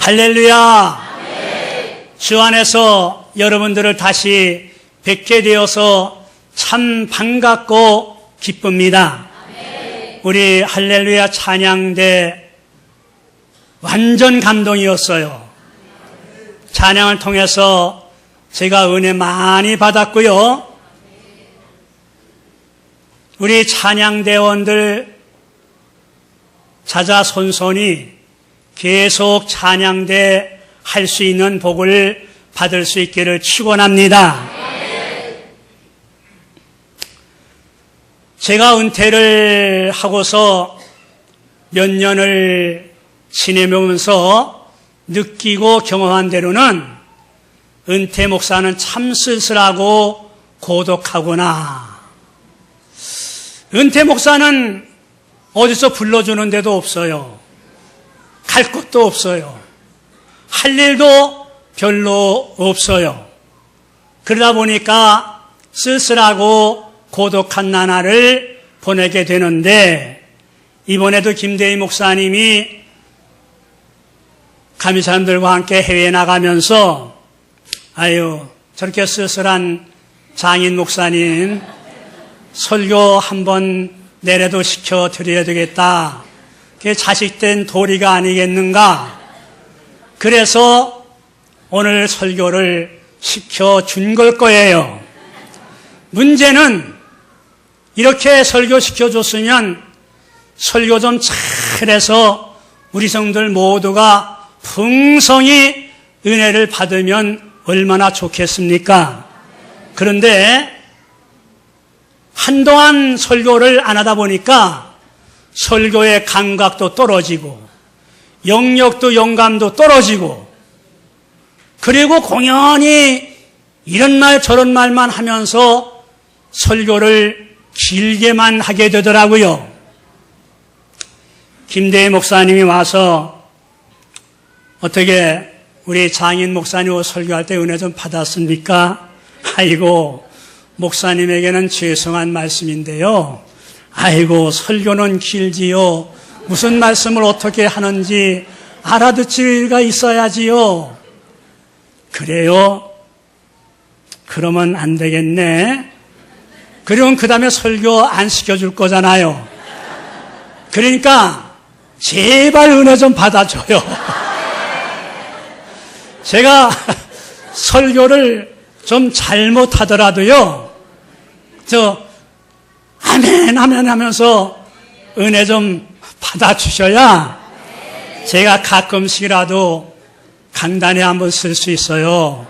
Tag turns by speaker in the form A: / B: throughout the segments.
A: 할렐루야. 주 안에서 여러분들을 다시 뵙게 되어서 참 반갑고 기쁩니다. 우리 할렐루야 찬양대 완전 감동이었어요. 찬양을 통해서 제가 은혜 많이 받았고요. 우리 찬양대원들 자자손손이 계속 찬양대 할 수 있는 복을 받을 수 있기를 축원합니다. 제가 은퇴를 하고서 몇 년을 지내면서 느끼고 경험한 대로는 은퇴 목사는 참 쓸쓸하고 고독하구나. 은퇴 목사는 어디서 불러주는 데도 없어요. 갈 곳도 없어요. 할 일도 별로 없어요. 그러다 보니까 쓸쓸하고 고독한 나날을 보내게 되는데, 이번에도 김대희 목사님이 가미 사람들과 함께 해외에 나가면서 아유 저렇게 쓸쓸한 장인 목사님 설교 한번 내래도 시켜드려야 되겠다. 그게 자식된 도리가 아니겠는가. 그래서 오늘 설교를 시켜준 걸 거예요. 문제는 이렇게 설교시켜줬으면 설교 좀 잘해서 우리 성들 모두가 풍성히 은혜를 받으면 얼마나 좋겠습니까? 그런데 한동안 설교를 안 하다 보니까 설교의 감각도 떨어지고 영역도 영감도 떨어지고, 그리고 공연히 이런 말 저런 말만 하면서 설교를 길게만 하게 되더라고요. 김대희 목사님이 와서 어떻게 우리 장인 목사님 설교할 때 은혜 좀 받았습니까? 아이고 목사님에게는 죄송한 말씀인데요. 아이고 설교는 길지요. 무슨 말씀을 어떻게 하는지 알아듣지가 있어야지요. 그래요? 그러면 안 되겠네. 그러면 그 다음에 설교 안 시켜줄 거잖아요. 그러니까 제발 은혜 좀 받아줘요. 제가 설교를 좀 잘못하더라도요, 아멘 아멘 하면서 은혜 좀 받아주셔야 제가 가끔씩이라도 강단에 한번 쓸 수 있어요.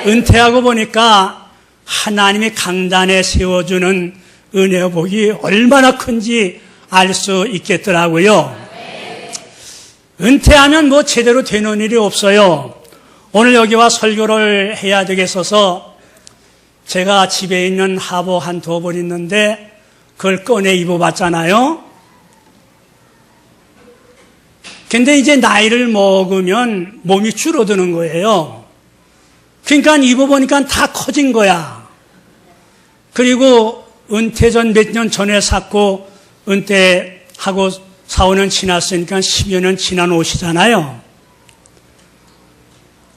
A: 은퇴하고 보니까 하나님이 강단에 세워주는 은혜의 복이 얼마나 큰지 알 수 있겠더라고요. 은퇴하면 뭐 제대로 되는 일이 없어요. 오늘 여기 와 설교를 해야 되겠어서 제가 집에 있는 하복 한 두 벌 있는데 그걸 꺼내 입어봤잖아요. 근데 이제 나이를 먹으면 몸이 줄어드는 거예요. 그러니까 입어보니까 다 커진 거야. 그리고 은퇴 전 몇 년 전에 샀고 은퇴하고 4, 5년 지났으니까 10여 년 지난 옷이잖아요.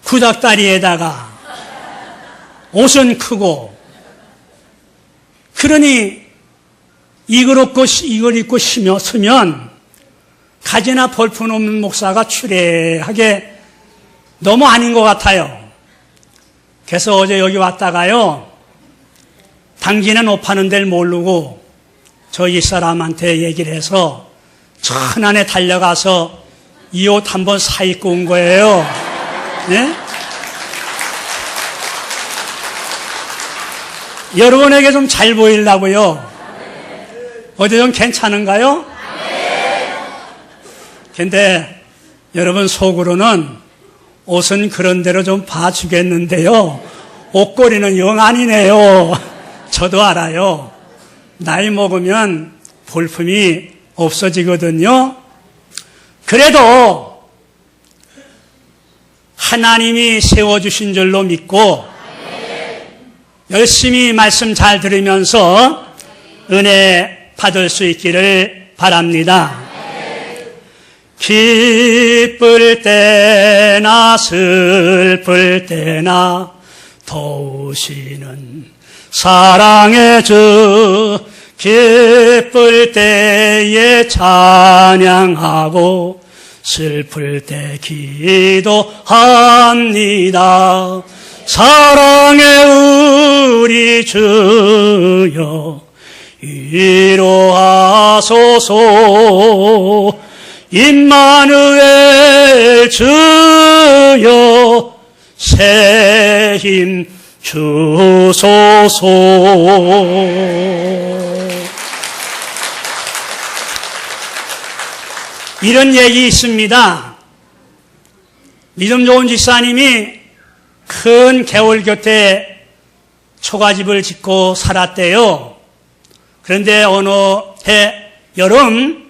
A: 구닥다리에다가 옷은 크고, 그러니 이걸 입고 서면 가지나 볼품 없는 목사가 추레하게 너무 아닌 것 같아요. 그래서 어제 여기 왔다가요, 당신은 옷 파는 데를 모르고 저희 사람한테 얘기를 해서 천안에 달려가서 이 옷 한번 사 입고 온 거예요. 네? 여러분에게 좀 잘 보이려고요. 어디 좀 괜찮은가요? 근데 여러분 속으로는 옷은 그런 대로 좀 봐주겠는데요, 옷걸이는 영 아니네요. 저도 알아요. 나이 먹으면 볼품이 없어지거든요. 그래도 하나님이 세워주신 줄로 믿고 열심히 말씀 잘 들으면서 은혜 받을 수 있기를 바랍니다. 기쁠 때나 슬플 때나 도우시는 사랑의 주, 기쁠 때에 찬양하고 슬플 때 기도합니다. 사랑의 우리 주여 위로하소서. 임마누엘 주여 새 힘 주소서. 이런 얘기 있습니다. 믿음 좋은 집사님이 큰 개울 곁에 초가집을 짓고 살았대요. 그런데 어느 해 여름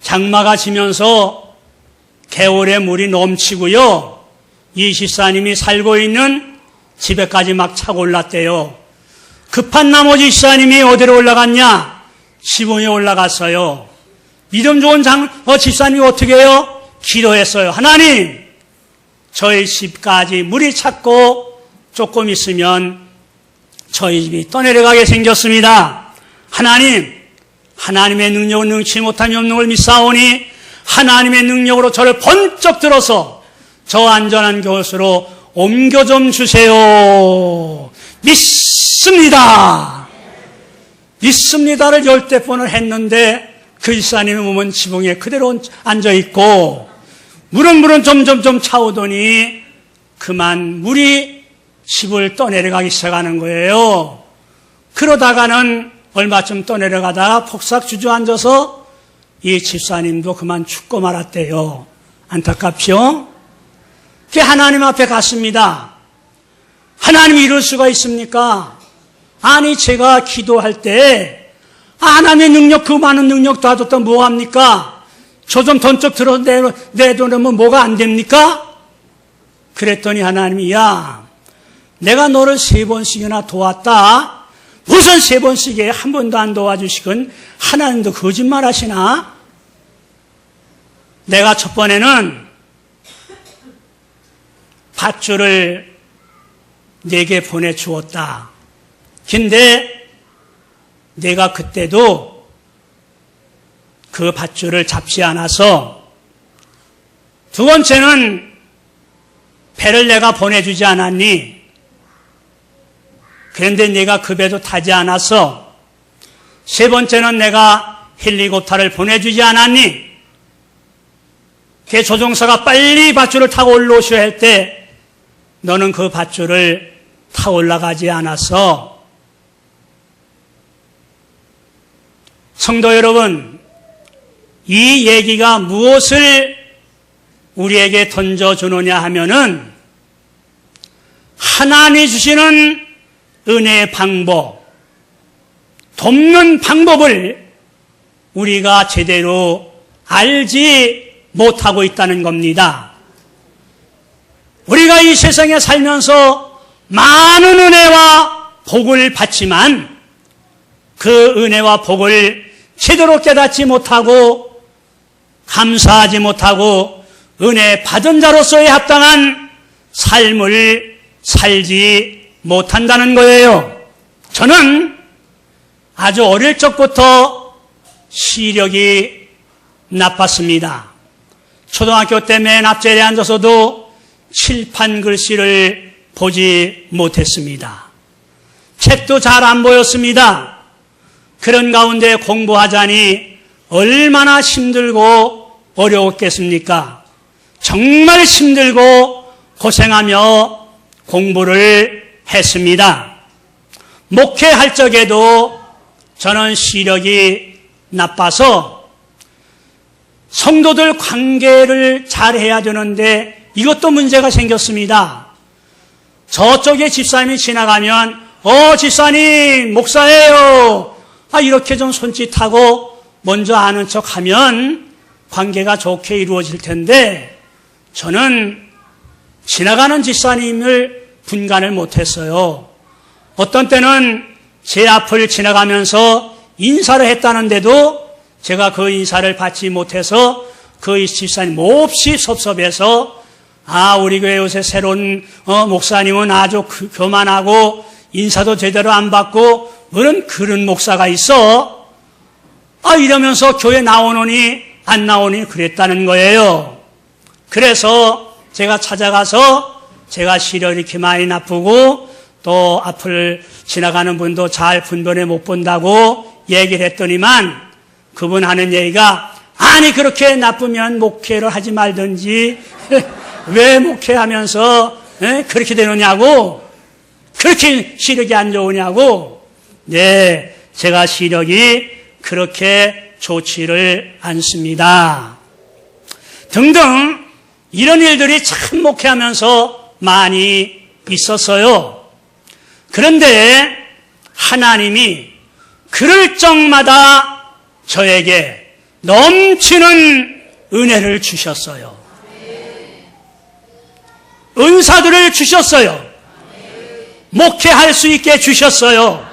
A: 장마가 지면서 개울에 물이 넘치고요. 이 집사님이 살고 있는 집에까지 막 차고 올랐대요. 급한 나머지 집사님이 어디로 올라갔냐? 지붕에 올라갔어요. 믿음 좋은 집사님이 어떻게 해요? 기도했어요. 하나님, 저희 집까지 물이 찼고 조금 있으면 저희 집이 떠내려가게 생겼습니다. 하나님, 하나님의 능력은 능치 못함이 없는 걸 믿사오니 하나님의 능력으로 저를 번쩍 들어서 저 안전한 곳으로 옮겨 좀 주세요. 믿습니다. 믿습니다를 10번을 했는데 그 집사님의 몸은 지붕에 그대로 앉아있고 물은 점점 차오더니 그만 물이 집을 떠내려가기 시작하는 거예요. 그러다가는 얼마쯤 떠내려가다가 폭삭 주저앉아서 이 집사님도 그만 죽고 말았대요. 안타깝죠? 그 하나님 앞에 갔습니다. 하나님이 이럴 수가 있습니까? 아니 제가 기도할 때 하나님의 능력, 그 많은 능력 도와줬다 뭐합니까? 저 좀 던쩍 들어 내놓으면 뭐가 안 됩니까? 그랬더니 하나님이 야, 내가 너를 3번씩이나 도왔다. 무슨 3번씩이에요? 한 번도 안 도와주시건 하나님도 거짓말 하시나? 내가 첫 번에는 밧줄을 4개 보내주었다. 근데 내가 그때도 그 밧줄을 잡지 않아서 두 번째는 배를 내가 보내주지 않았니? 그런데 내가 그 배도 타지 않았어. 세 번째는 내가 헬리콥터를 보내주지 않았니? 그 조종사가 빨리 밧줄을 타고 올라오셔야 할 때 너는 그 밧줄을 타 올라가지 않았어. 성도 여러분, 이 얘기가 무엇을 우리에게 던져주느냐 하면은 하나님이 주시는 은혜의 방법, 돕는 방법을 우리가 제대로 알지 못하고 있다는 겁니다. 우리가 이 세상에 살면서 많은 은혜와 복을 받지만 그 은혜와 복을 제대로 깨닫지 못하고 감사하지 못하고 은혜 받은 자로서의 합당한 삶을 살지 못한다는 거예요. 저는 아주 어릴 적부터 시력이 나빴습니다. 초등학교 때 맨 앞자리에 앉아서도 칠판 글씨를 보지 못했습니다. 책도 잘 안 보였습니다. 그런 가운데 공부하자니 얼마나 힘들고 어려웠겠습니까? 정말 힘들고 고생하며 공부를 했습니다. 목회할 적에도 저는 시력이 나빠서 성도들 관계를 잘 해야 되는데 이것도 문제가 생겼습니다. 저쪽에 집사님이 지나가면 집사님 목사예요. 이렇게 좀 손짓하고 먼저 아는 척하면 관계가 좋게 이루어질 텐데 저는 지나가는 집사님을 분간을 못했어요. 어떤 때는 제 앞을 지나가면서 인사를 했다는데도 제가 그 인사를 받지 못해서 그 집사님 몹시 섭섭해서 우리 교회 요새 새로운 목사님은 아주 교만하고 인사도 제대로 안 받고 그런 목사가 있어. 이러면서 교회 나오느니 안 나오니 그랬다는 거예요. 그래서 제가 찾아가서 제가 시력이 이렇게 많이 나쁘고 또 앞을 지나가는 분도 잘 분별해 못 본다고 얘기를 했더니만 그분 하는 얘기가 아니 그렇게 나쁘면 목회를 하지 말든지 왜 목회하면서 그렇게 되느냐고 그렇게 시력이 안 좋으냐고. 네, 제가 시력이 그렇게 좋지를 않습니다. 등등 이런 일들이 참 목회하면서 많이 있었어요. 그런데 하나님이 그럴 적마다 저에게 넘치는 은혜를 주셨어요. 은사들을 주셨어요. 목회할 수 있게 주셨어요.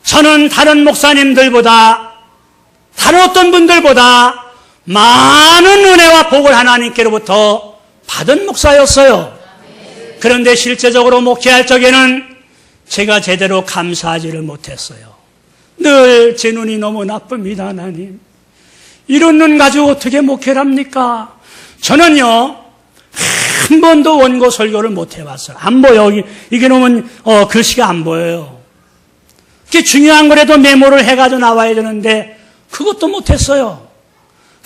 A: 저는 다른 목사님들보다 다른 어떤 분들보다 많은 은혜와 복을 하나님께로부터 받은 목사였어요. 그런데 실제적으로 목회할 적에는 제가 제대로 감사하지를 못했어요. 늘 제 눈이 너무 나쁩니다. 하나님, 이런 눈 가지고 어떻게 목회를 합니까? 저는요 한 번도 원고 설교를 못 해봤어요. 안 보여. 이게 놓으면 글씨가 안 보여요. 그게 중요한 거라도 메모를 해가지고 나와야 되는데 그것도 못했어요.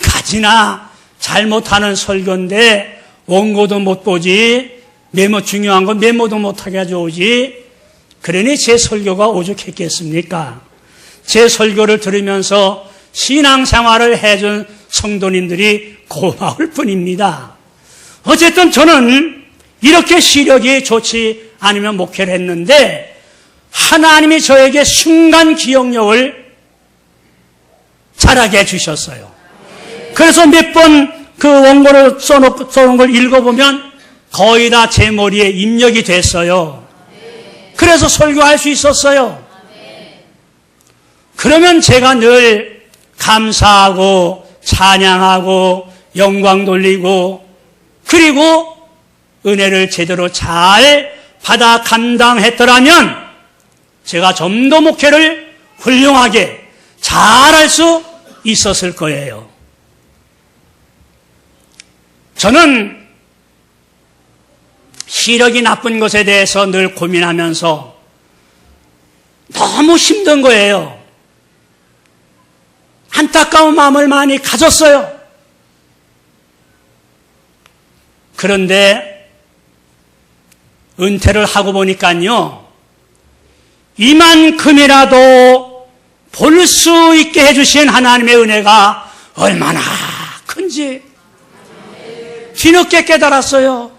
A: 가지나 잘못하는 설교인데 원고도 못 보지, 중요한 건 메모도 못하게 가져오지. 그러니 제 설교가 오죽했겠습니까? 제 설교를 들으면서 신앙생활을 해준 성도님들이 고마울 뿐입니다. 어쨌든 저는 이렇게 시력이 좋지 않으면 목회를 했는데 하나님이 저에게 순간 기억력을 잘하게 해주셨어요. 그래서 몇 번 그 원고를 써놓은 걸 읽어보면 거의 다 제 머리에 입력이 됐어요. 그래서 설교할 수 있었어요. 그러면 제가 늘 감사하고 찬양하고 영광 돌리고 그리고 은혜를 제대로 잘 받아 감당했더라면 제가 좀 더 목회를 훌륭하게 잘할 수 있었을 거예요. 저는 시력이 나쁜 것에 대해서 늘 고민하면서 너무 힘든 거예요. 안타까운 마음을 많이 가졌어요. 그런데 은퇴를 하고 보니까요, 이만큼이라도 볼 수 있게 해주신 하나님의 은혜가 얼마나 큰지 뒤늦게 깨달았어요.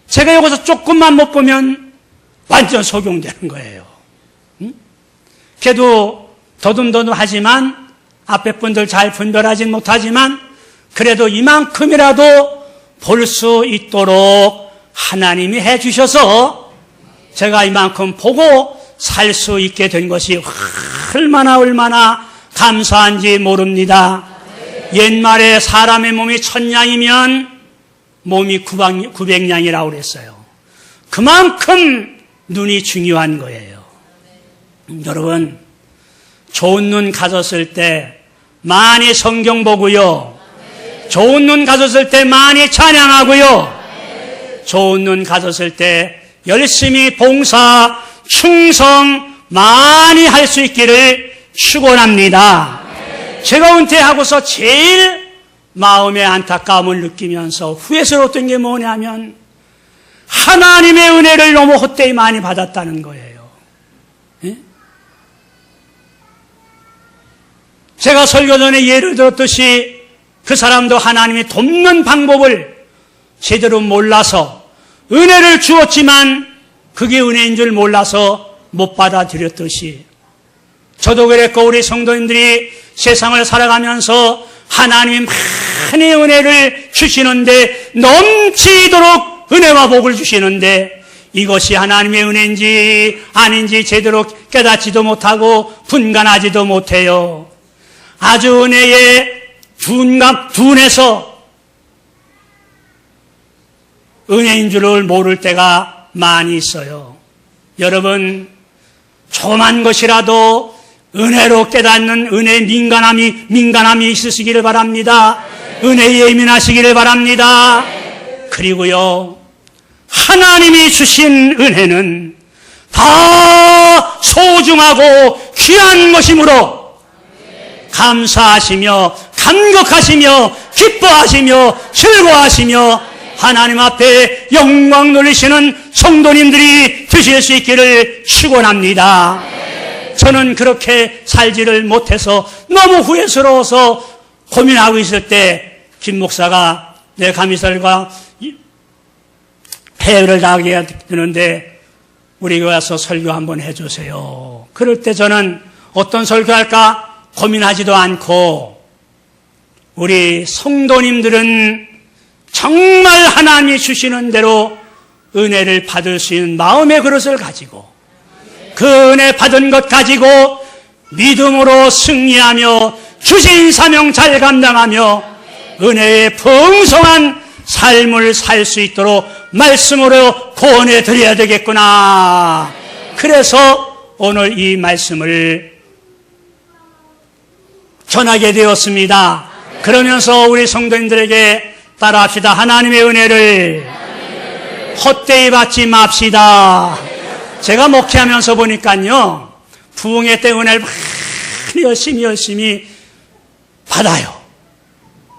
A: 제가 여기서 조금만 못 보면 완전 속용되는 거예요. 걔도 더듬더듬하지만 앞에 분들 잘 분별하지 못하지만 그래도 이만큼이라도 볼 수 있도록 하나님이 해주셔서 제가 이만큼 보고 살 수 있게 된 것이 얼마나 감사한지 모릅니다. 옛말에 사람의 몸이 1000냥이면 몸이 900냥이라고 그랬어요. 그만큼 눈이 중요한 거예요. 여러분, 좋은 눈 가졌을 때 많이 성경 보고요. 좋은 눈 가졌을 때 많이 찬양하고요. 좋은 눈 가졌을 때 열심히 봉사, 충성 많이 할 수 있기를 축원합니다. 제가 은퇴하고서 제일 마음의 안타까움을 느끼면서 후회스러웠던 게 뭐냐면 하나님의 은혜를 너무 헛되이 많이 받았다는 거예요. 예? 제가 설교 전에 예를 들었듯이 그 사람도 하나님이 돕는 방법을 제대로 몰라서 은혜를 주었지만 그게 은혜인 줄 몰라서 못 받아들였듯이 저도 그랬고 우리 성도님들이 세상을 살아가면서 하나님이 많이 은혜를 주시는데 넘치도록 은혜와 복을 주시는데 이것이 하나님의 은혜인지 아닌지 제대로 깨닫지도 못하고 분간하지도 못해요. 아주 은혜에 둔해서 은혜인 줄을 모를 때가 많이 있어요. 여러분, 조그만 것이라도 은혜로 깨닫는 은혜의 민감함이 있으시기를 바랍니다. 은혜에 예민하시기를 바랍니다. 그리고요, 하나님이 주신 은혜는 다 소중하고 귀한 것이므로 감사하시며 감격하시며 기뻐하시며 즐거워하시며 하나님 앞에 영광 돌리시는 성도님들이 되실 수 있기를 축원합니다. 저는 그렇게 살지를 못해서 너무 후회스러워서 고민하고 있을 때 김 목사가 내 감리설과 해외를 나가게 되는데 우리 교회 와서 설교 한번 해주세요. 그럴 때 저는 어떤 설교할까 고민하지도 않고 우리 성도님들은 정말 하나님이 주시는 대로 은혜를 받을 수 있는 마음의 그릇을 가지고 그 은혜 받은 것 가지고 믿음으로 승리하며 주신 사명 잘 감당하며 은혜의 풍성한 삶을 살 수 있도록 말씀으로 구원해 드려야 되겠구나. 그래서 오늘 이 말씀을 전하게 되었습니다. 그러면서 우리 성도님들에게 따라합시다. 하나님의 은혜를 헛되이 받지 맙시다. 제가 목회하면서 보니까요, 부흥회 때 은혜를 많이 열심히 받아요.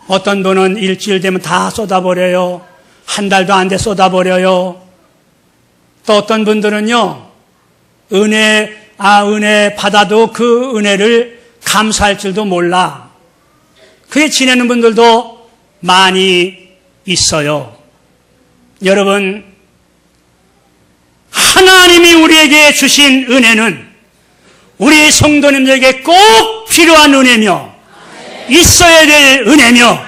A: 어떤 분은 일주일 되면 다 쏟아버려요. 한 달도 안 돼 쏟아버려요. 또 어떤 분들은요, 은혜 받아도 그 은혜를 감사할 줄도 몰라. 그게 지내는 분들도 많이 있어요. 여러분, 하나님이 우리에게 주신 은혜는 우리 성도님들에게 꼭 필요한 은혜며 있어야 될 은혜며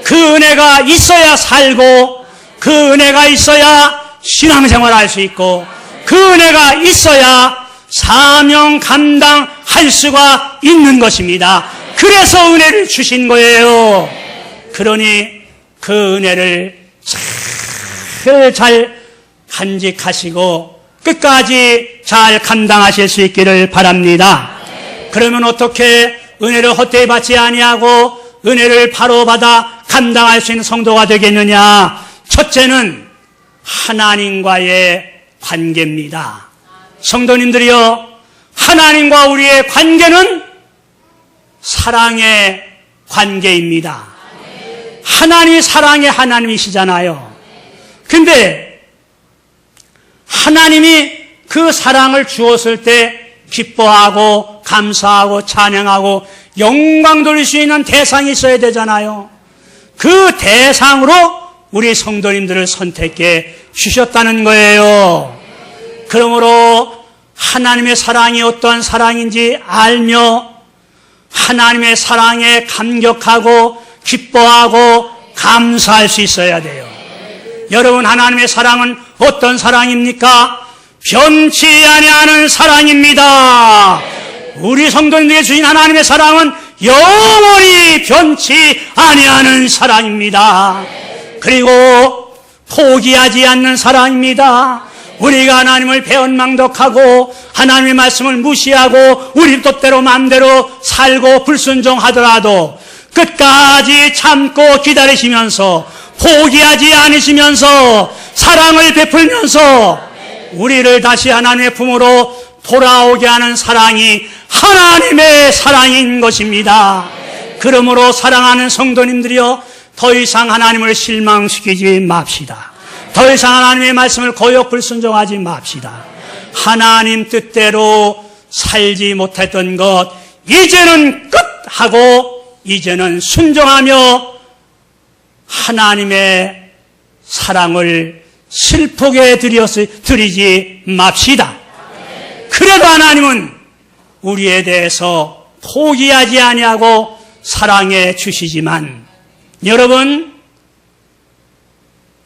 A: 그 은혜가 있어야 살고 그 은혜가 있어야 신앙생활을 할 수 있고 그 은혜가 있어야 사명 감당할 수가 있는 것입니다. 그래서 은혜를 주신 거예요. 그러니 그 은혜를 잘 간직하시고 끝까지 잘 감당하실 수 있기를 바랍니다. 그러면 어떻게 은혜를 헛되이 받지 아니하고 은혜를 바로 받아 감당할 수 있는 성도가 되겠느냐? 첫째는 하나님과의 관계입니다. 성도님들이요, 하나님과 우리의 관계는 사랑의 관계입니다. 하나님이 사랑의 하나님이시잖아요. 근데 하나님이 그 사랑을 주었을 때 기뻐하고 감사하고 찬양하고 영광 돌릴 수 있는 대상이 있어야 되잖아요. 그 대상으로 우리 성도님들을 선택해 주셨다는 거예요. 그러므로 하나님의 사랑이 어떠한 사랑인지 알며 하나님의 사랑에 감격하고 기뻐하고 감사할 수 있어야 돼요. 여러분, 하나님의 사랑은 어떤 사랑입니까? 변치 아니하는 사랑입니다. 우리 성도님들에게 주신 하나님의 사랑은 영원히 변치 아니하는 사랑입니다. 그리고 포기하지 않는 사랑입니다. 우리가 하나님을 배은망덕하고 하나님의 말씀을 무시하고 우리 뜻대로 마음대로 살고 불순종하더라도 끝까지 참고 기다리시면서 포기하지 않으시면서 사랑을 베풀면서 우리를 다시 하나님의 품으로 돌아오게 하는 사랑이 하나님의 사랑인 것입니다. 그러므로 사랑하는 성도님들이여, 더 이상 하나님을 실망시키지 맙시다. 더 이상 하나님의 말씀을 거역 불순종하지 맙시다. 하나님 뜻대로 살지 못했던 것 이제는 끝하고 이제는 순종하며 하나님의 사랑을 슬프게 드리지 맙시다. 그래도 하나님은 우리에 대해서 포기하지 아니하고 사랑해 주시지만, 여러분,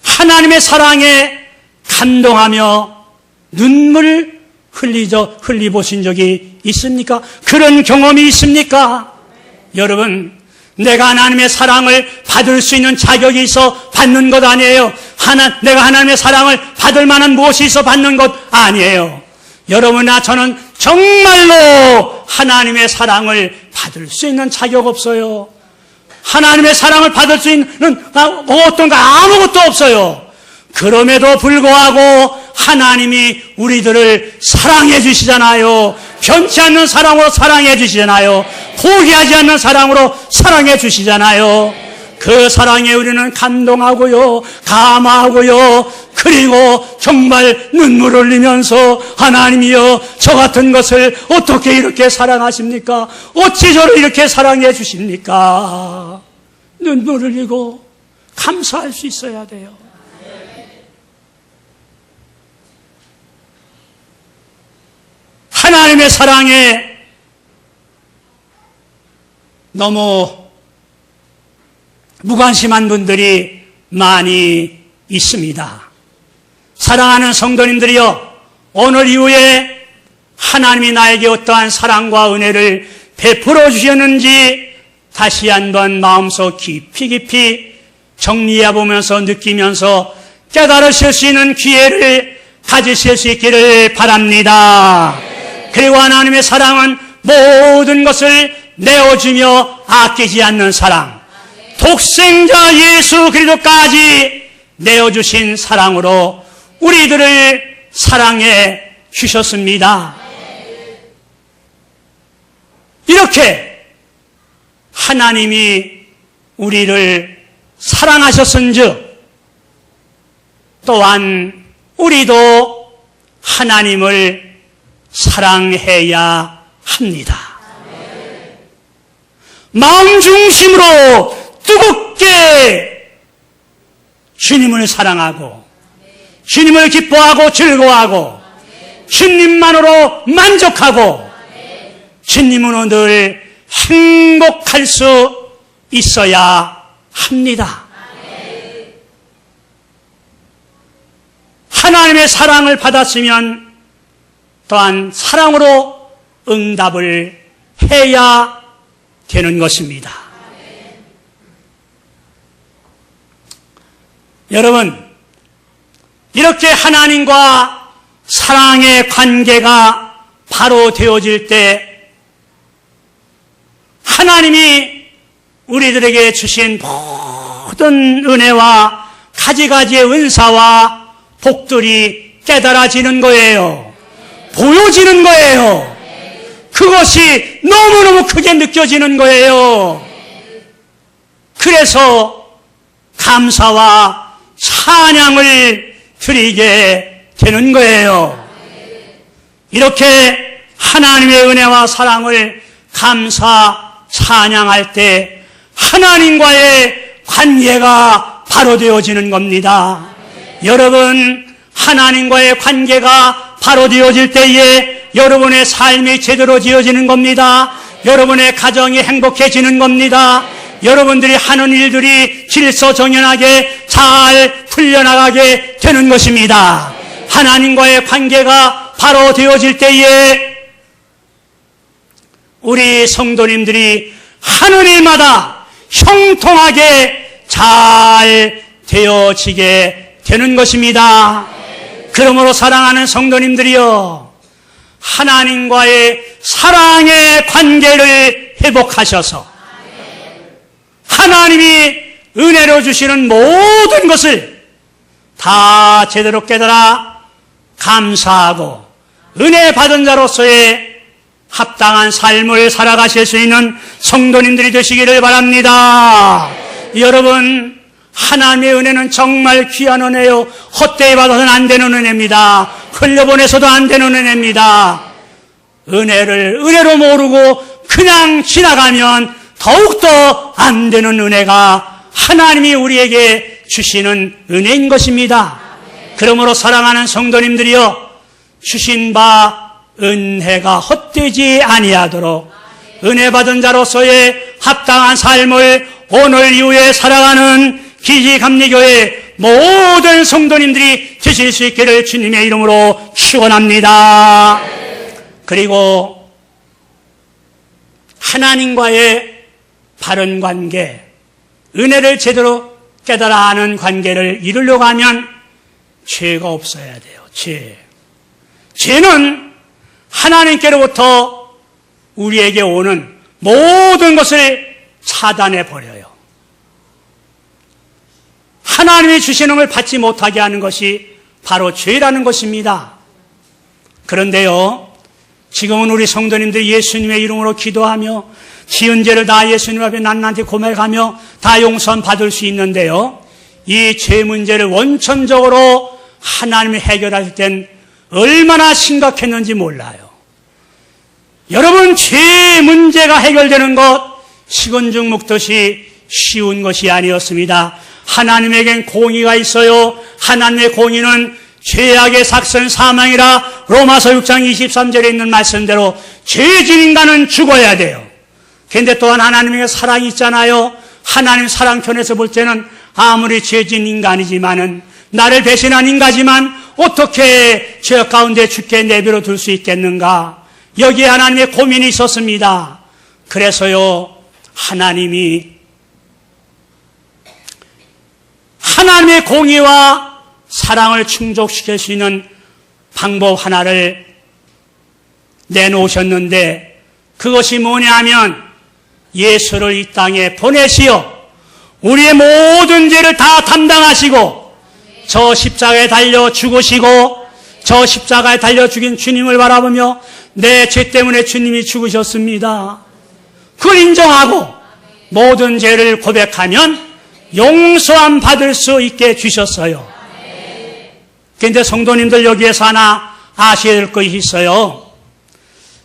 A: 하나님의 사랑에 감동하며 눈물 흘리보신 적이 있습니까? 그런 경험이 있습니까? 여러분, 내가 하나님의 사랑을 받을 수 있는 자격이 있어 받는 것 아니에요. 내가 하나님의 사랑을 받을 만한 무엇이 있어 받는 것 아니에요. 여러분이나 저는 정말로 하나님의 사랑을 받을 수 있는 자격 없어요. 하나님의 사랑을 받을 수 있는 어떤 거 아무것도 없어요. 그럼에도 불구하고 하나님이 우리들을 사랑해 주시잖아요. 변치 않는 사랑으로 사랑해 주시잖아요. 포기하지 않는 사랑으로 사랑해 주시잖아요. 그 사랑에 우리는 감동하고요, 감화하고요, 그리고 정말 눈물을 흘리면서 하나님이여, 저 같은 것을 어떻게 이렇게 사랑하십니까? 어찌 저를 이렇게 사랑해 주십니까? 눈물을 흘리고 감사할 수 있어야 돼요. 하나님의 사랑에 너무 무관심한 분들이 많이 있습니다. 사랑하는 성도님들이여, 오늘 이후에 하나님이 나에게 어떠한 사랑과 은혜를 베풀어 주셨는지 다시 한번 마음속 깊이 정리해 보면서 느끼면서 깨달으실 수 있는 기회를 가지실 수 있기를 바랍니다. 그리고 하나님의 사랑은 모든 것을 내어주며 아끼지 않는 사랑, 독생자 예수 그리스도까지 내어주신 사랑으로 우리들을 사랑해 주셨습니다. 이렇게 하나님이 우리를 사랑하셨은즉 또한 우리도 하나님을 사랑해야 합니다. 마음 중심으로 뜨겁게 주님을 사랑하고 주님을 기뻐하고 즐거워하고 주님만으로 만족하고 주님으로 늘 행복할 수 있어야 합니다. 하나님의 사랑을 받았으면 또한 사랑으로 응답을 해야 되는 것입니다. 여러분, 이렇게 하나님과 사랑의 관계가 바로 되어질 때 하나님이 우리들에게 주신 모든 은혜와 가지가지의 은사와 복들이 깨달아지는 거예요. 보여지는 거예요. 그것이 너무너무 크게 느껴지는 거예요. 그래서 감사와 찬양을 드리게 되는 거예요. 이렇게 하나님의 은혜와 사랑을 감사, 찬양할 때 하나님과의 관계가 바로 되어지는 겁니다. 여러분, 하나님과의 관계가 바로 되어질 때에 여러분의 삶이 제대로 지어지는 겁니다. 여러분의 가정이 행복해지는 겁니다. 여러분들이 하는 일들이 질서정연하게 잘 풀려나가게 되는 것입니다. 하나님과의 관계가 바로 되어질 때에 우리 성도님들이 하는 일마다 형통하게 잘 되어지게 되는 것입니다. 그러므로 사랑하는 성도님들이여, 하나님과의 사랑의 관계를 회복하셔서 하나님이 은혜로 주시는 모든 것을 다 제대로 깨달아 감사하고 은혜 받은 자로서의 합당한 삶을 살아가실 수 있는 성도님들이 되시기를 바랍니다. 여러분, 하나님의 은혜는 정말 귀한 은혜요, 헛되이 받아서는 안 되는 은혜입니다. 흘려보내서도 안 되는 은혜입니다. 은혜를 은혜로 모르고 그냥 지나가면 더욱더 안 되는 은혜가 하나님이 우리에게 주시는 은혜인 것입니다. 그러므로 사랑하는 성도님들이여, 주신 바 은혜가 헛되지 아니하도록 은혜 받은 자로서의 합당한 삶을 오늘 이후에 살아가는 기지감리교회 모든 성도님들이 되실 수 있기를 주님의 이름으로 축원합니다. 그리고 하나님과의 바른 관계, 은혜를 제대로 깨달아 아는 관계를 이루려고 하면 죄가 없어야 돼요. 죄는 하나님께로부터 우리에게 오는 모든 것을 차단해 버려요. 하나님이 주시는 걸 받지 못하게 하는 것이 바로 죄라는 것입니다. 그런데요, 지금은 우리 성도님들이 예수님의 이름으로 기도하며 지은 죄를 다 예수님 앞에 낱낱이 고백하며 다 용서함 받을 수 있는데요, 이 죄 문제를 원천적으로 하나님이 해결할 땐 얼마나 심각했는지 몰라요. 여러분, 죄 문제가 해결되는 것 식은죽 먹듯이 쉬운 것이 아니었습니다. 하나님에겐 공의가 있어요. 하나님의 공의는 죄악의 삭선 사망이라 로마서 6장 23절에 있는 말씀대로 죄진 인간은 죽어야 돼요. 그런데 또한 하나님에게 사랑이 있잖아요. 하나님 사랑편에서 볼 때는 아무리 죄진 인간이지만은 나를 배신한 인간이지만 어떻게 죄 가운데 죽게 내버려 둘 수 있겠는가? 여기에 하나님의 고민이 있었습니다. 그래서요, 하나님의 공의와 사랑을 충족시킬 수 있는 방법 하나를 내놓으셨는데, 그것이 뭐냐 하면 예수를 이 땅에 보내시어 우리의 모든 죄를 다 담당하시고 저 십자가에 달려 죽으시고 저 십자가에 달려 죽인 주님을 바라보며 내 죄 때문에 주님이 죽으셨습니다. 그걸 인정하고 모든 죄를 고백하면 용서함 받을 수 있게 주셨어요. 그런데 성도님들 여기에서 하나 아셔야 될 것이 있어요.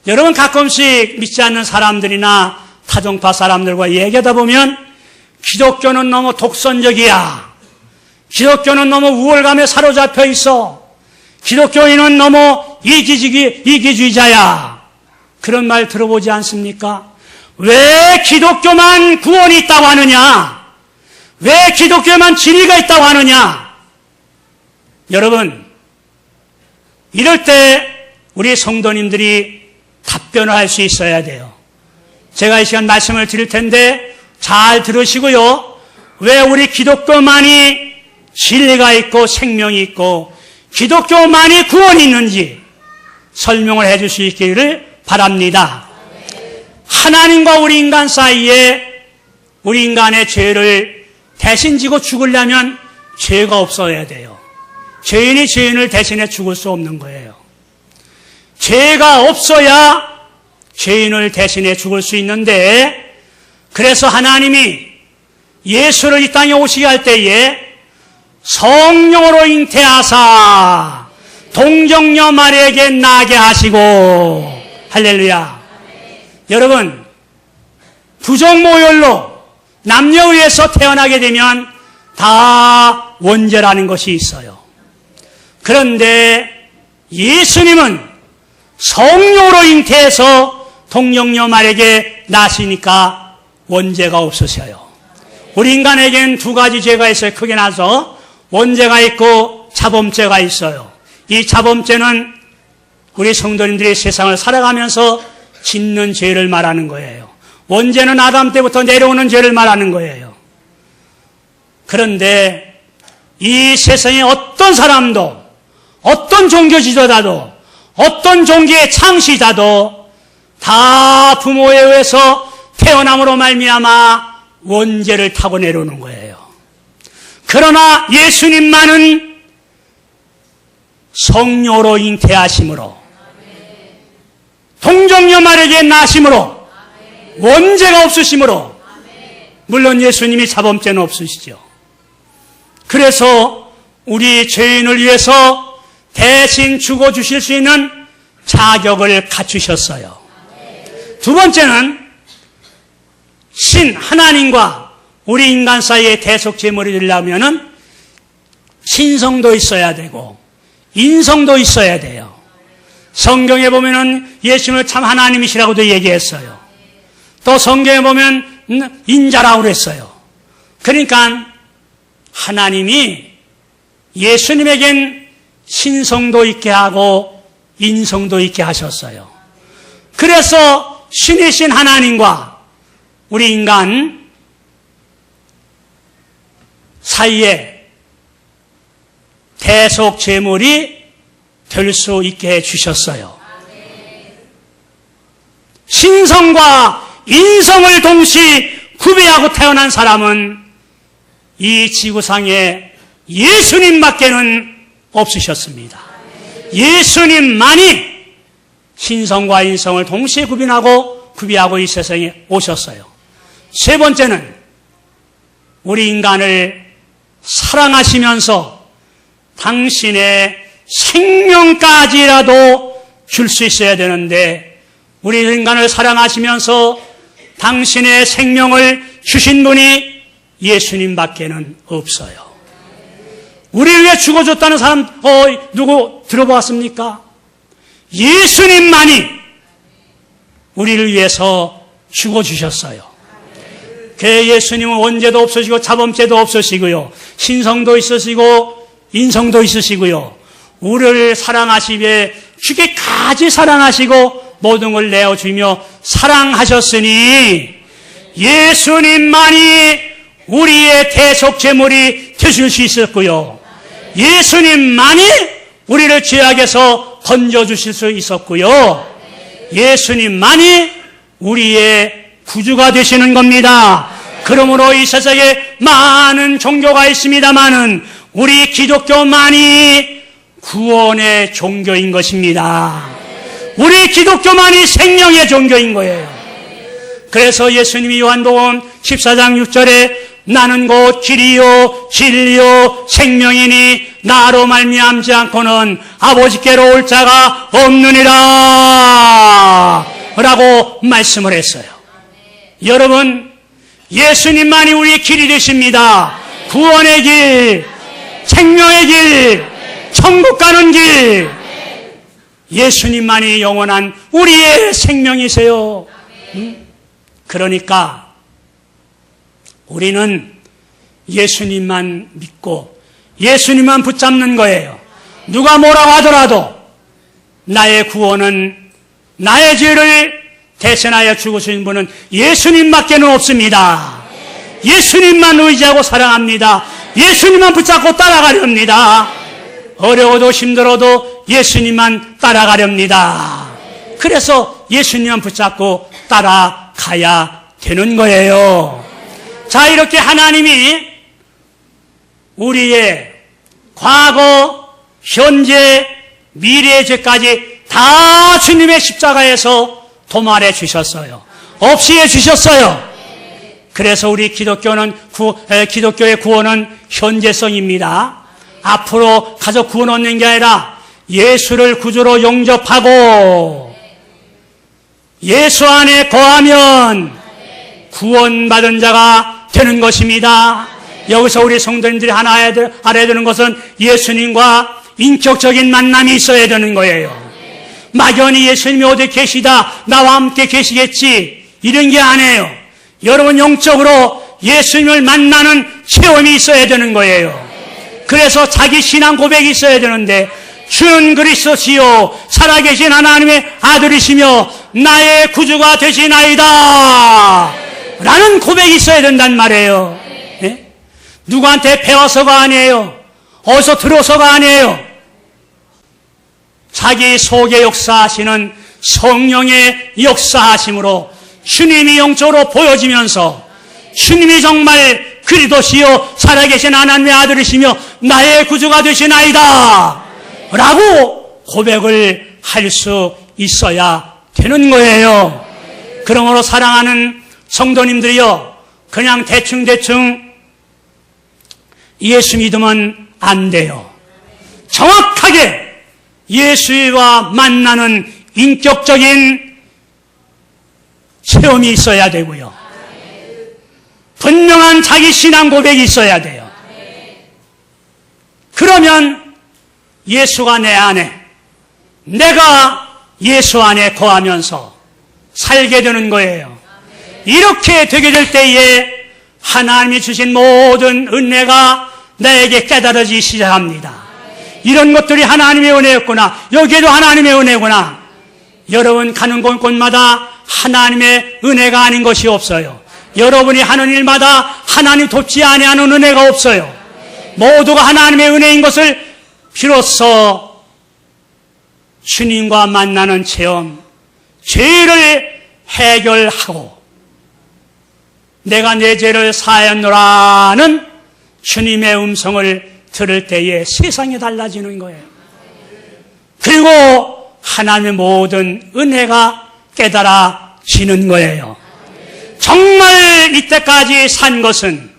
A: 여러분, 가끔씩 믿지 않는 사람들이나 타종파 사람들과 얘기하다 보면 기독교는 너무 독선적이야. 기독교는 너무 우월감에 사로잡혀 있어. 기독교인은 너무 이기주의자야. 그런 말 들어보지 않습니까? 왜 기독교만 구원이 있다고 하느냐? 왜 기독교에만 진리가 있다고 하느냐? 여러분, 이럴 때 우리 성도님들이 답변을 할 수 있어야 돼요. 제가 이 시간 말씀을 드릴 텐데 잘 들으시고요. 왜 우리 기독교만이 진리가 있고 생명이 있고 기독교만이 구원이 있는지 설명을 해줄 수 있기를 바랍니다. 하나님과 우리 인간 사이에 우리 인간의 죄를 대신 지고 죽으려면 죄가 없어야 돼요. 죄인이 죄인을 대신해 죽을 수 없는 거예요. 죄가 없어야 죄인을 대신해 죽을 수 있는데, 그래서 하나님이 예수를 이 땅에 오시게 할 때에 성령으로 잉태하사 동정녀 마리아에게 나게 하시고, 할렐루야. 여러분, 부정모혈로 남녀에 의해서 태어나게 되면 다 원죄라는 것이 있어요. 그런데 예수님은 성령으로 잉태해서 동정녀 마리아에게 나시니까 원죄가 없으셔요. 우리 인간에게는 두 가지 죄가 있어요. 크게 나서 원죄가 있고 자범죄가 있어요. 이 자범죄는 우리 성도님들이 세상을 살아가면서 짓는 죄를 말하는 거예요. 원죄는 아담 때부터 내려오는 죄를 말하는 거예요. 그런데 이 세상에 어떤 사람도, 어떤 종교 지도자도, 어떤 종교의 창시자도 다 부모에 의해서 태어남으로 말미암아 원죄를 타고 내려오는 거예요. 그러나 예수님만은 성령으로 잉태하심으로 동정녀 마리아에게 나심으로 원죄가 없으심으로, 물론 예수님이 자범죄는 없으시죠. 그래서 우리 죄인을 위해서 대신 죽어주실 수 있는 자격을 갖추셨어요. 두 번째는 하나님과 우리 인간 사이에 대속제물이 되려면은 신성도 있어야 되고 인성도 있어야 돼요. 성경에 보면은 예수님을 참 하나님이시라고도 얘기했어요. 또 성경에 보면 인자라고 그랬어요. 그러니까 하나님이 예수님에겐 신성도 있게 하고 인성도 있게 하셨어요. 그래서 신이신 하나님과 우리 인간 사이에 대속 제물이 될 수 있게 해주셨어요. 신성과 인성을 동시에 구비하고 태어난 사람은 이 지구상에 예수님밖에는 없으셨습니다. 예수님만이 신성과 인성을 동시에 구비하고 이 세상에 오셨어요. 세 번째는 우리 인간을 사랑하시면서 당신의 생명까지라도 줄 수 있어야 되는데, 우리 인간을 사랑하시면서 당신의 생명을 주신 분이 예수님밖에는 없어요. 우리를 위해 죽어줬다는 사람 누구 들어보았습니까? 예수님만이 우리를 위해서 죽어주셨어요. 그 예수님은 원죄도 없으시고 자범죄도 없으시고요, 신성도 있으시고 인성도 있으시고요, 우리를 사랑하시기에 죽기까지 사랑하시고 모든 걸 내어주며 사랑하셨으니 예수님만이 우리의 대속제물이 되실 수 있었고요, 예수님만이 우리를 죄악에서 건져주실 수 있었고요, 예수님만이 우리의 구주가 되시는 겁니다. 그러므로 이 세상에 많은 종교가 있습니다마는 우리 기독교만이 구원의 종교인 것입니다. 우리 기독교만이 생명의 종교인 거예요. 그래서 예수님이 요한복음 14장 6절에 나는 곧 길이요 진리요 생명이니 나로 말미암지 않고는 아버지께로 올 자가 없느니라 라고 말씀을 했어요. 여러분, 예수님만이 우리의 길이 되십니다. 구원의 길, 생명의 길, 천국 가는 길, 예수님만이 영원한 우리의 생명이세요. 그러니까 우리는 예수님만 믿고 예수님만 붙잡는 거예요. 누가 뭐라고 하더라도 나의 구원은, 나의 죄를 대신하여 죽으신 분은 예수님밖에는 없습니다. 예수님만 의지하고 사랑합니다. 예수님만 붙잡고 따라가렵니다. 어려워도 힘들어도 예수님만 따라가렵니다. 그래서 예수님만 붙잡고 따라가야 되는 거예요. 자, 이렇게 하나님이 우리의 과거, 현재, 미래의 죄까지 다 주님의 십자가에서 도말해 주셨어요. 없이 해 주셨어요. 그래서 우리 기독교의 구원은 현재성입니다. 앞으로 가서 구원 얻는 게 아니라 예수를 구주로 영접하고 예수 안에 거하면 구원받은 자가 되는 것입니다. 여기서 우리 성도님들이 하나 알아야 되는 것은 예수님과 인격적인 만남이 있어야 되는 거예요. 막연히 예수님이 어디 계시다, 나와 함께 계시겠지, 이런 게 아니에요. 여러분, 영적으로 예수님을 만나는 체험이 있어야 되는 거예요. 그래서 자기 신앙 고백이 있어야 되는데, 주는 그리스도시요 살아계신 하나님의 아들이시며 나의 구주가 되시나이다 라는 고백이 있어야 된단 말이에요. 네? 누구한테 배워서가 아니에요. 어디서 들어서가 아니에요. 자기 속에 역사하시는 성령의 역사하심으로 주님이 영적으로 보여지면서 주님이 정말 그리스도시요 살아계신 하나님의 아들이시며 나의 구주가 되시나이다 라고 고백을 할 수 있어야 되는 거예요. 그러므로 사랑하는 성도님들이요, 그냥 대충 예수 믿으면 안 돼요. 정확하게 예수와 만나는 인격적인 체험이 있어야 되고요, 분명한 자기 신앙 고백이 있어야 돼요. 그러면 예수가 내 안에, 내가 예수 안에 거하면서 살게 되는 거예요. 이렇게 되게 될 때에 하나님이 주신 모든 은혜가 나에게 깨달아지기 시작합니다. 이런 것들이 하나님의 은혜였구나, 여기에도 하나님의 은혜구나. 여러분, 가는 곳마다 하나님의 은혜가 아닌 것이 없어요. 여러분이 하는 일마다 하나님 돕지 아니하는 은혜가 없어요. 모두가 하나님의 은혜인 것을 비로소 주님과 만나는 체험, 죄를 해결하고 내가 내 죄를 사하였노라는 주님의 음성을 들을 때에 세상이 달라지는 거예요. 그리고 하나님의 모든 은혜가 깨달아지는 거예요. 정말 이때까지 산 것은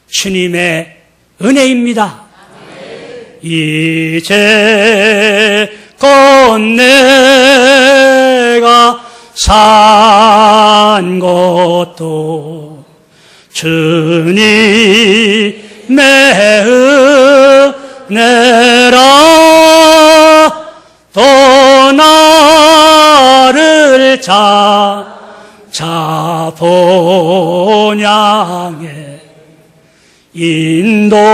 A: 주님의 은혜입니다. 이제 곧 내가 산 것도 주님의 은혜라. 또 나를 본향에 인도해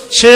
A: 주시리.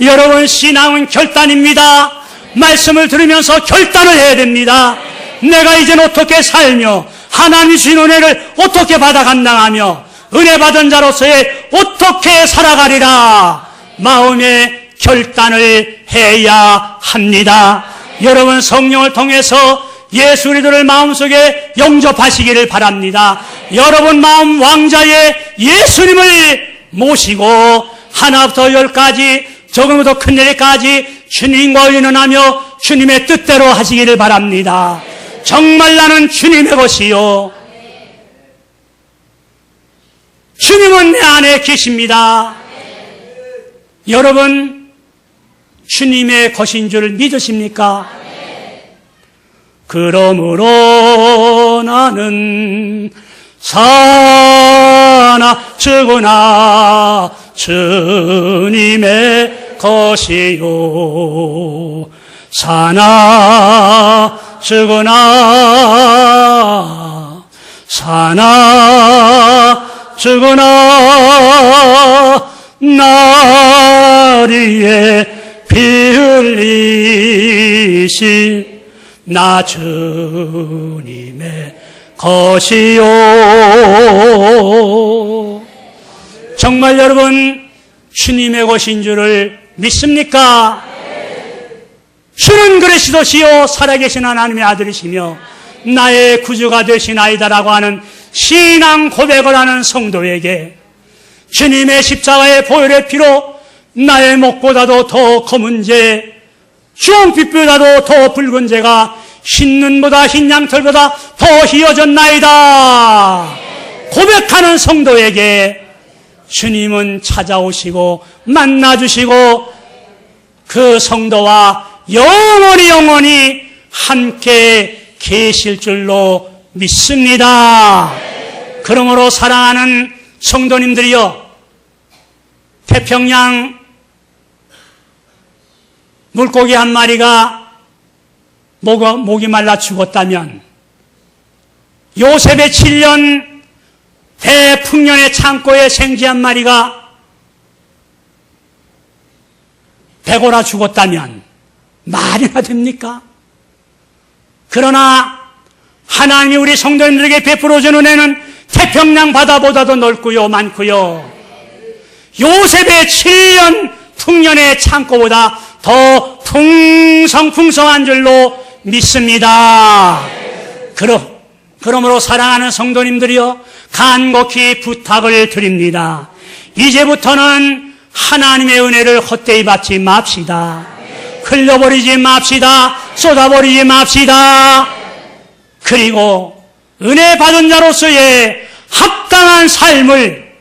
A: 여러분, 신앙은 결단입니다. 말씀을 들으면서 결단을 해야 됩니다. 내가 이젠 어떻게 살며 하나님이 주신 은혜를 어떻게 받아 감당하며 은혜 받은 자로서의 어떻게 살아가리라. 마음의 결단을 해야 합니다. 여러분, 성령을 통해서 예수 그리스도를 마음속에 영접하시기를 바랍니다. 여러분 마음 왕자의 예수님을 모시고 하나부터 10까지 조금부터 큰 일까지 주님과 의논하며 주님의 뜻대로 하시기를 바랍니다. 정말 나는 주님의 것이요, 주님은 내 안에 계십니다. 여러분, 주님의 것인 줄 믿으십니까? 그러므로 나는 사나 죽으나 주님의 것이요, 사나 죽으나 나리에 피 흘리신 나 주님의 것이요. 정말 여러분 주님의 것인 줄을 믿습니까? 주는 그리스도시요 살아계신 하나님의 아들이시며 나의 구주가 되시나이다라고 하는 신앙 고백을 하는 성도에게 주님의 십자가의 보혈의 피로 나의 목보다도 더 검은 죄, 주홍빛보다도 더 붉은 죄가 흰 눈보다 흰 양털보다 더 희어졌나이다 고백하는 성도에게 주님은 찾아오시고 만나주시고 그 성도와 영원히 함께 계실 줄로 믿습니다. 그러므로 사랑하는 성도님들이여, 태평양 물고기 한 마리가 목이 말라 죽었다면 요셉의 7년 대풍년의 창고에 생쥐 한 마리가 배고라 죽었다면 말이나 됩니까? 그러나 하나님이 우리 성도님들에게 베풀어준 은혜는 태평양 바다보다도 넓고요 많고요, 요셉의 7년 풍년의 창고보다 더 풍성한 줄로 믿습니다. 그러므로 사랑하는 성도님들이여, 간곡히 부탁을 드립니다. 이제부터는 하나님의 은혜를 헛되이 받지 맙시다. 흘려버리지 맙시다. 쏟아버리지 맙시다. 그리고 은혜 받은 자로서의 합당한 삶을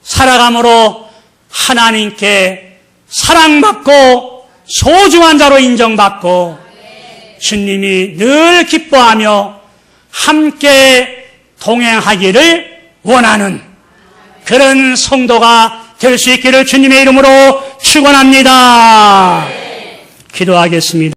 A: 살아감으로 하나님께 사랑받고 소중한 자로 인정받고 주님이 늘 기뻐하며 함께 동행하기를 원하는 그런 성도가 될 수 있기를 주님의 이름으로 축원합니다. 기도하겠습니다.